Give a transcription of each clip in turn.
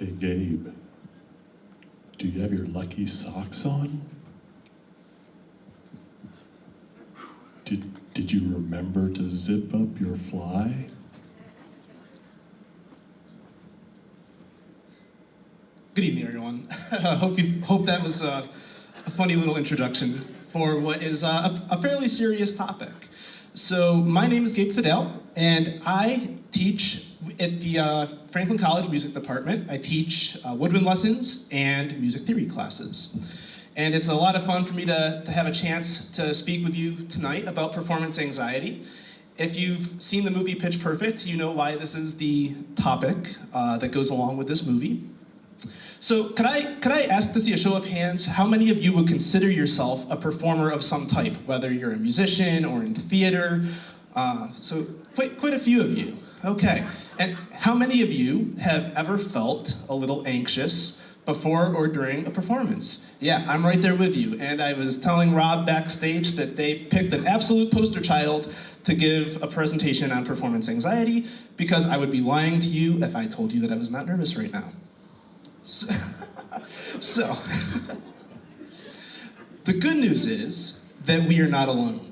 Hey Gabe, do you have your lucky socks on? Did you remember to zip up your fly? Good evening, everyone. hope that was a funny little introduction for what is a fairly serious topic. So my name is Gabe Fadale, and I teach at the Franklin College Music Department. I teach woodwind lessons and music theory classes. And it's a lot of fun for me to have a chance to speak with you tonight about performance anxiety. If you've seen the movie Pitch Perfect, you know why this is the topic that goes along with this movie. So could I ask to see a show of hands, how many of you would consider yourself a performer of some type, whether you're a musician or in theater? So quite a few of you. Okay. And how many of you have ever felt a little anxious before or during a performance? Yeah, I'm right there with you. And I was telling Rob backstage that they picked an absolute poster child to give a presentation on performance anxiety, because I would be lying to you if I told you that I was not nervous right now. So the good news is that we are not alone.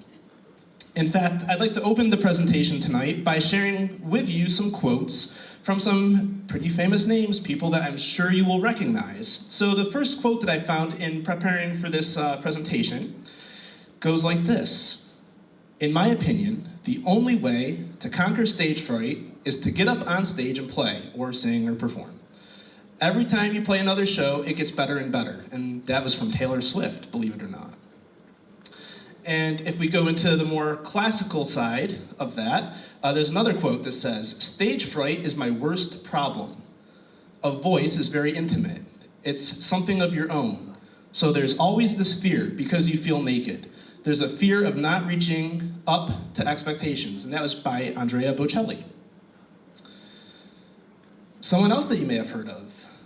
In fact, I'd like to open the presentation tonight by sharing with you some quotes from some pretty famous names, people that I'm sure you will recognize. So the first quote that I found in preparing for this presentation goes like this: "In my opinion, the only way to conquer stage fright is to get up on stage and play, or sing, or perform. Every time you play another show, it gets better and better." And that was from Taylor Swift, believe it or not. And if we go into the more classical side of that, there's another quote that says, "Stage fright is my worst problem. A voice is very intimate. It's something of your own. So there's always this fear because you feel naked. There's a fear of not reaching up to expectations." And that was by Andrea Bocelli. Someone else that you may have heard of,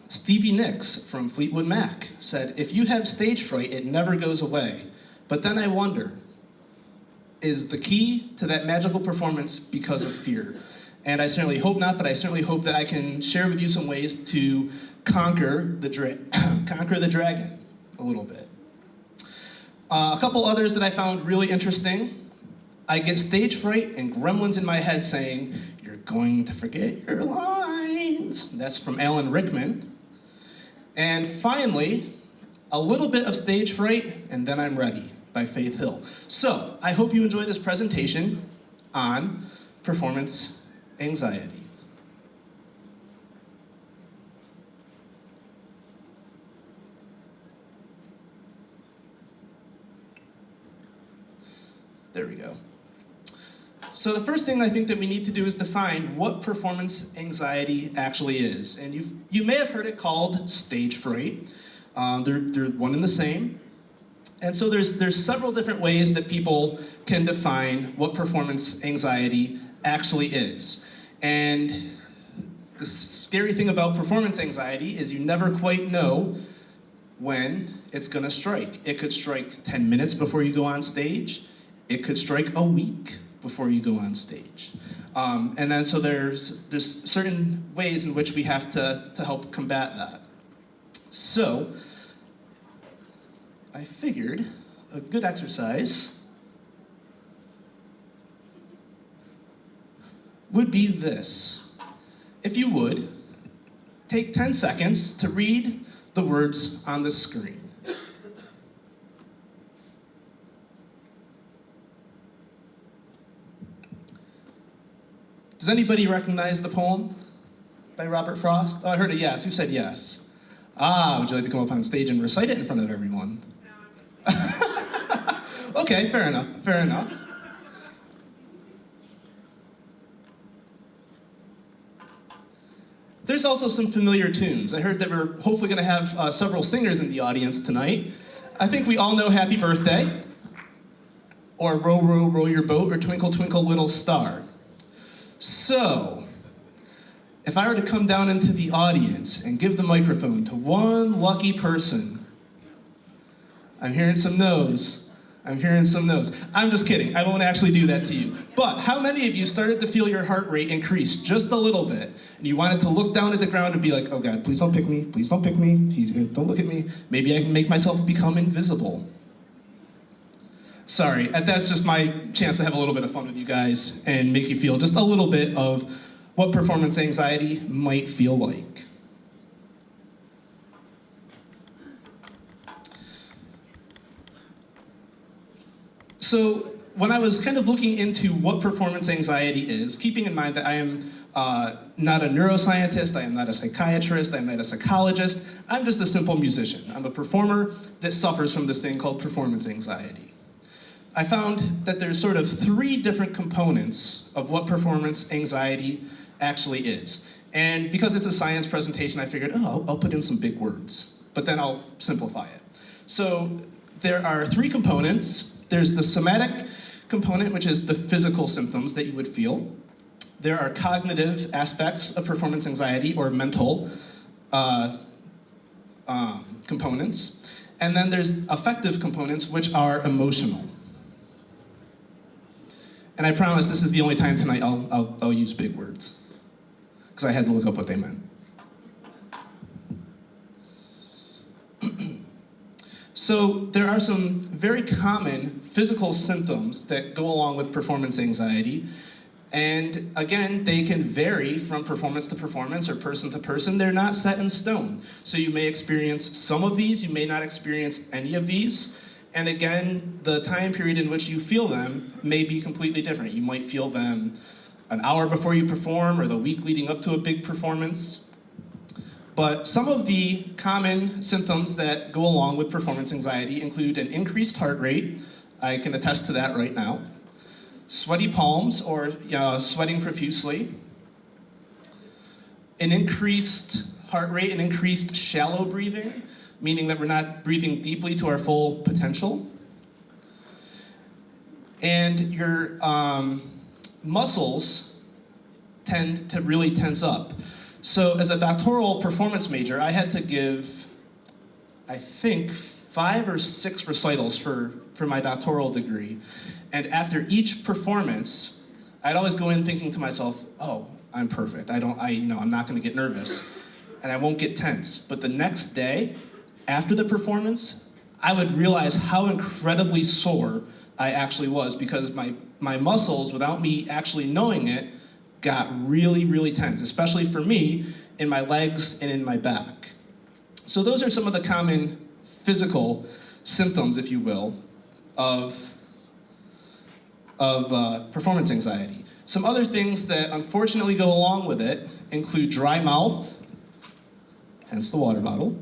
Stevie Nicks from Fleetwood Mac, said, "If you have stage fright, it never goes away. But then I wonder, is the key to that magical performance because of fear?" And I certainly hope not, but I certainly hope that I can share with you some ways to conquer the dragon a little bit. A couple others that I found really interesting. I get stage fright and gremlins in my head saying, "You're going to forget your lines." That's from Alan Rickman. And finally, a little bit of stage fright, and then I'm ready, by Faith Hill. So I hope you enjoy this presentation on performance anxiety. There we go. So the first thing I think that we need to do is define what performance anxiety actually is. And you may have heard it called stage fright. They're one and the same. And so there's several different ways that people can define what performance anxiety actually is. And the scary thing about performance anxiety is you never quite know when it's gonna strike. It could strike 10 minutes before you go on stage. It could strike a week before you go on stage. And then so there's certain ways in which we have to help combat that. So I figured a good exercise would be this. If you would, take 10 seconds to read the words on the screen. Does anybody recognize the poem by Robert Frost? Oh, I heard a yes. Who said yes? Would you like to come up on stage and recite it in front of everyone? Okay, fair enough. There's also some familiar tunes. I heard that we're hopefully gonna have several singers in the audience tonight. I think we all know Happy Birthday, or Row, Row, Row Your Boat, or Twinkle, Twinkle, Little Star. So, if I were to come down into the audience and give the microphone to one lucky person, I'm hearing some no's, I'm hearing some no's. I'm just kidding. I won't actually do that to you. But how many of you started to feel your heart rate increase just a little bit, and you wanted to look down at the ground and be like, oh God, please don't pick me. Please don't pick me. Don't look at me. Maybe I can make myself become invisible. Sorry, that's just my chance to have a little bit of fun with you guys and make you feel just a little bit of what performance anxiety might feel like. So when I was kind of looking into what performance anxiety is, keeping in mind that I am not a neuroscientist, I am not a psychiatrist, I'm not a psychologist, I'm just a simple musician. I'm a performer that suffers from this thing called performance anxiety. I found that there's sort of 3 different components of what performance anxiety actually is. And because it's a science presentation, I figured, oh, I'll put in some big words, but then I'll simplify it. So there are 3 components. There's the somatic component, which is the physical symptoms that you would feel. There are cognitive aspects of performance anxiety, or mental components. And then there's affective components, which are emotional. And I promise this is the only time tonight I'll use big words, because I had to look up what they meant. So there are some very common physical symptoms that go along with performance anxiety. And again, they can vary from performance to performance or person to person. They're not set in stone. So you may experience some of these, you may not experience any of these. And again, the time period in which you feel them may be completely different. You might feel them an hour before you perform or the week leading up to a big performance. But some of the common symptoms that go along with performance anxiety include an increased heart rate. I can attest to that right now. Sweaty palms, or sweating profusely. An increased heart rate, an increased shallow breathing, meaning that we're not breathing deeply to our full potential. And your muscles tend to really tense up. So as a doctoral performance major, I had to give, I think, 5 or 6 recitals for my doctoral degree. And after each performance, I'd always go in thinking to myself, oh, I'm perfect. I'm not gonna get nervous and I won't get tense. But the next day, after the performance, I would realize how incredibly sore I actually was, because my muscles, without me actually knowing it, got really, really tense, especially for me, in my legs and in my back. So those are some of the common physical symptoms, if you will, of performance anxiety. Some other things that unfortunately go along with it include dry mouth, hence the water bottle,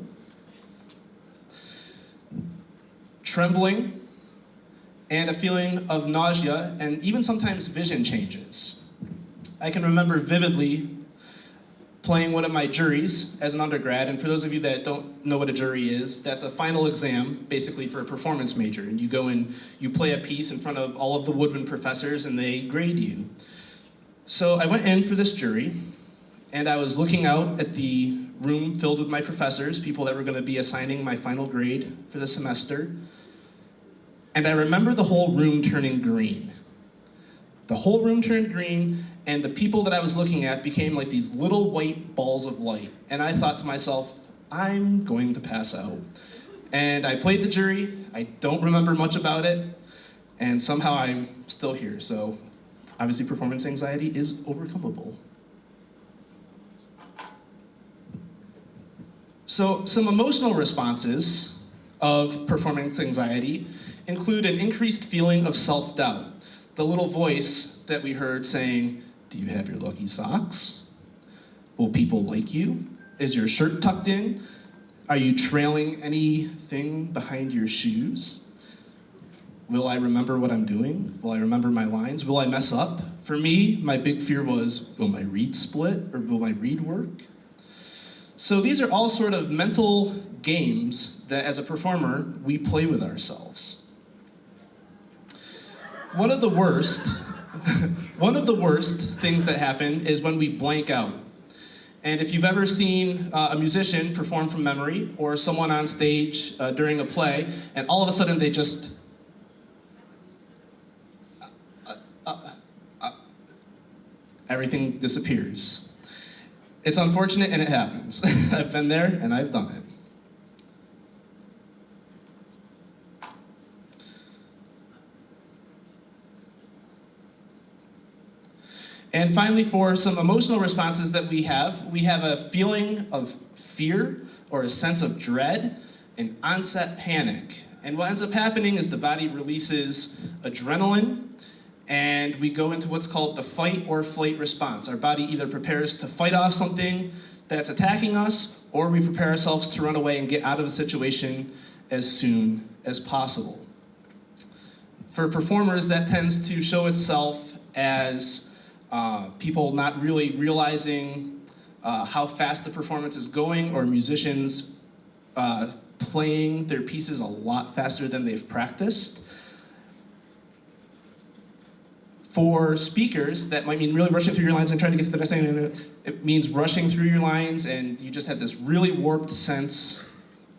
trembling, and a feeling of nausea, and even sometimes vision changes. I can remember vividly playing one of my juries as an undergrad, and for those of you that don't know what a jury is, that's a final exam, basically, for a performance major. And you go and you play a piece in front of all of the Woodman professors, and they grade you. So I went in for this jury, and I was looking out at the room filled with my professors, people that were gonna be assigning my final grade for the semester. And I remember the whole room turning green. The whole room turned green, and the people that I was looking at became like these little white balls of light. And I thought to myself, I'm going to pass out. And I played the jury, I don't remember much about it, and somehow I'm still here. So obviously performance anxiety is overcomable. So some emotional responses of performance anxiety include an increased feeling of self-doubt. The little voice that we heard saying, do you have your lucky socks? Will people like you? Is your shirt tucked in? Are you trailing anything behind your shoes? Will I remember what I'm doing? Will I remember my lines? Will I mess up? For me, my big fear was, will my read split or will my read work? So these are all sort of mental games that as a performer, we play with ourselves. One of the worst things that happen is when we blank out. And if you've ever seen a musician perform from memory, or someone on stage during a play, and all of a sudden they just everything disappears. It's unfortunate and it happens. I've been there and I've done it. And finally, for some emotional responses that we have a feeling of fear or a sense of dread and onset panic. And what ends up happening is the body releases adrenaline, and we go into what's called the fight or flight response. Our body either prepares to fight off something that's attacking us, or we prepare ourselves to run away and get out of the situation as soon as possible. For performers, that tends to show itself as people not really realizing how fast the performance is going, or musicians playing their pieces a lot faster than they've practiced. For speakers, that might mean really rushing through your lines and trying to get to the next thing. It means rushing through your lines, and you just have this really warped sense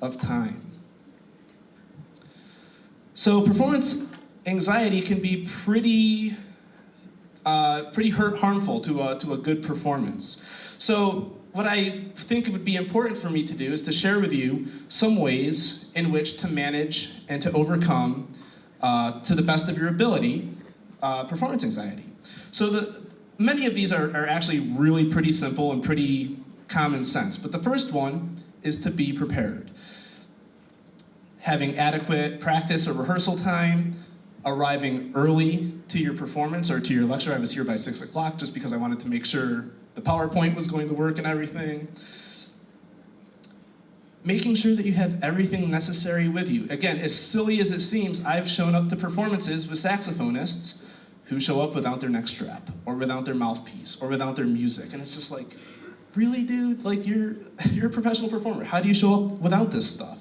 of time. So performance anxiety can be pretty harmful to a good performance. So what I think it would be important for me to do is to share with you some ways in which to manage and to overcome, to the best of your ability, performance anxiety. So many of these are actually really pretty simple and pretty common sense. But the first one is to be prepared. Having adequate practice or rehearsal time, arriving early to your performance or to your lecture. I was here by 6 o'clock just because I wanted to make sure the PowerPoint was going to work and everything. Making sure that you have everything necessary with you. Again, as silly as it seems, I've shown up to performances with saxophonists who show up without their neck strap, or without their mouthpiece, or without their music. And it's just like, really, dude? Like, you're a professional performer. How do you show up without this stuff?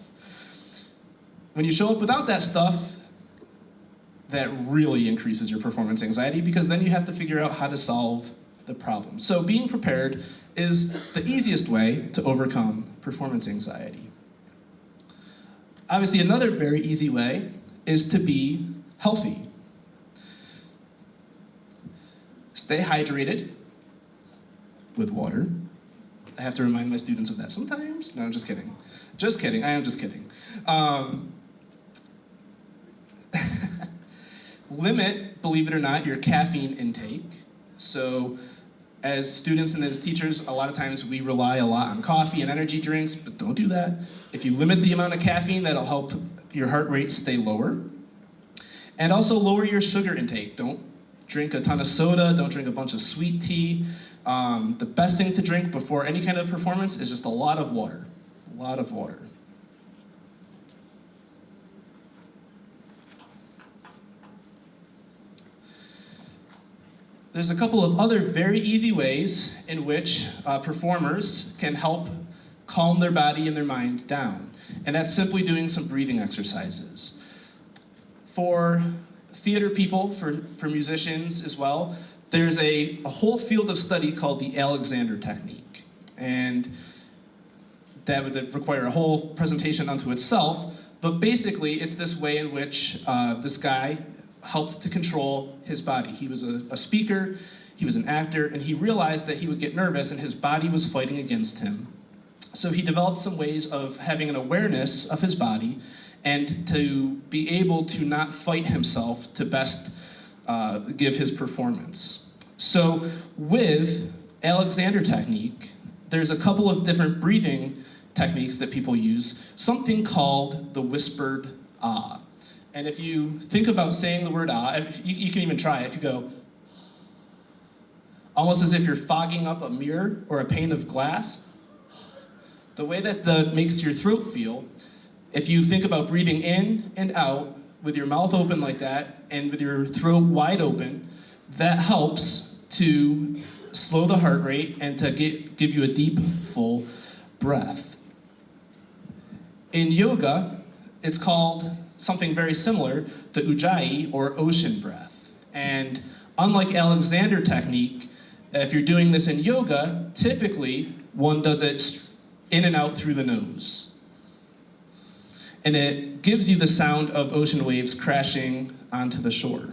When you show up without that stuff, that really increases your performance anxiety, because then you have to figure out how to solve the problem. So being prepared is the easiest way to overcome performance anxiety. Obviously, another very easy way is to be healthy. Stay hydrated with water. I have to remind my students of that sometimes. No, I'm just kidding. Just kidding, I am just kidding. Limit, believe it or not, your caffeine intake. So as students and as teachers, a lot of times we rely a lot on coffee and energy drinks, but don't do that. If you limit the amount of caffeine, that'll help your heart rate stay lower. And also lower your sugar intake. Don't drink a ton of soda, don't drink a bunch of sweet tea. The best thing to drink before any kind of performance is just a lot of water. A lot of water. There's a couple of other very easy ways in which performers can help calm their body and their mind down. And that's simply doing some breathing exercises. For theater people, for musicians as well, there's a whole field of study called the Alexander technique. And that would require a whole presentation unto itself. But basically, it's this way in which this guy helped to control his body. He was a speaker, he was an actor, and he realized that he would get nervous and his body was fighting against him. So he developed some ways of having an awareness of his body and to be able to not fight himself to best give his performance. So with Alexander technique, there's a couple of different breathing techniques that people use, something called the whispered ah. And if you think about saying the word ah, you can even try it. If you go, almost as if you're fogging up a mirror or a pane of glass, the way that makes your throat feel, if you think about breathing in and out with your mouth open like that and with your throat wide open, that helps to slow the heart rate and to give you a deep, full breath. In yoga, it's called something very similar, the ujjayi, or ocean breath. And unlike Alexander technique, if you're doing this in yoga, typically one does it in and out through the nose. And it gives you the sound of ocean waves crashing onto the shore.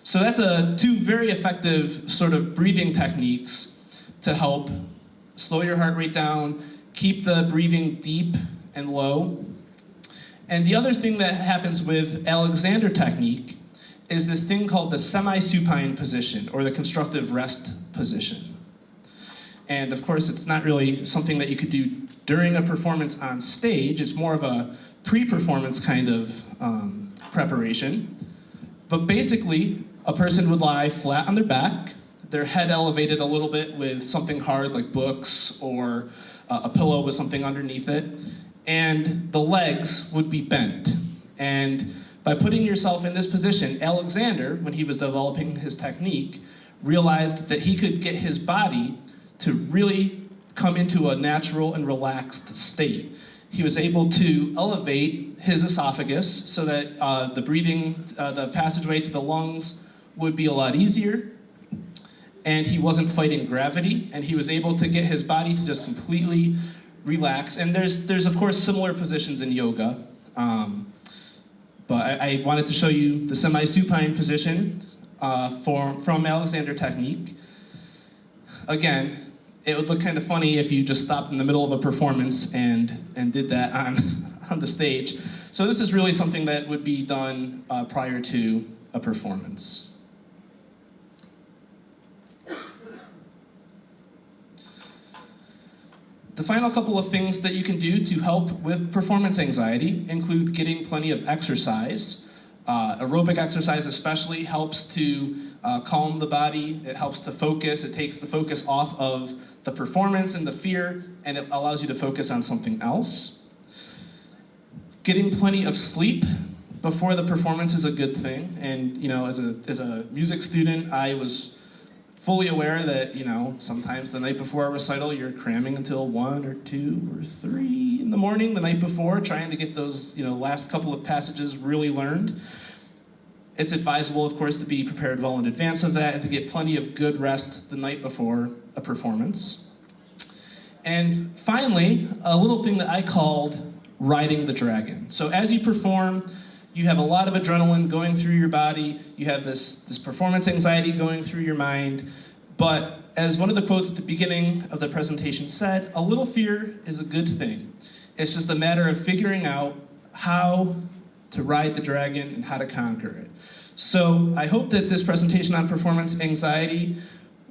So that's two very effective sort of breathing techniques to help slow your heart rate down, keep the breathing deep and low. And the other thing that happens with Alexander technique is this thing called the semi-supine position, or the constructive rest position. And of course, it's not really something that you could do during a performance on stage. It's more of a pre-performance kind of preparation. But basically, a person would lie flat on their back, their head elevated a little bit with something hard like books or a pillow with something underneath it, and the legs would be bent. And by putting yourself in this position, Alexander, when he was developing his technique, realized that he could get his body to really come into a natural and relaxed state. He was able to elevate his esophagus so that the breathing, the passageway to the lungs would be a lot easier, and he wasn't fighting gravity, and he was able to get his body to just completely relax. And there's of course similar positions in yoga, but I wanted to show you the semi-supine position from Alexander technique. Again, it would look kind of funny if you just stopped in the middle of a performance and did that on the stage. So this is really something that would be done prior to a performance. The final couple of things that you can do to help with performance anxiety include getting plenty of exercise. Aerobic exercise especially helps to calm the body. It helps to focus. It takes the focus off of the performance and the fear, and it allows you to focus on something else. Getting plenty of sleep before the performance is a good thing. And as a music student, I was fully aware that sometimes the night before a recital you're cramming until 1 or 2 or 3 in the morning the night before, trying to get those last couple of passages really learned. It's advisable, of course, to be prepared well in advance of that and to get plenty of good rest the night before a performance. And finally, a little thing that I called riding the dragon. So as you perform, you have a lot of adrenaline going through your body, you have this performance anxiety going through your mind, but as one of the quotes at the beginning of the presentation said, a little fear is a good thing. It's just a matter of figuring out how to ride the dragon and how to conquer it. So I hope that this presentation on performance anxiety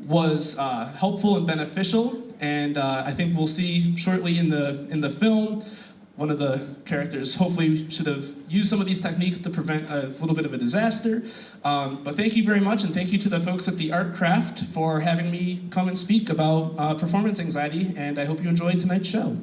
was helpful and beneficial, and I think we'll see shortly in the film, one of the characters hopefully should have used some of these techniques to prevent a little bit of a disaster. But thank you very much, and thank you to the folks at the Artcraft for having me come and speak about performance anxiety, and I hope you enjoyed tonight's show.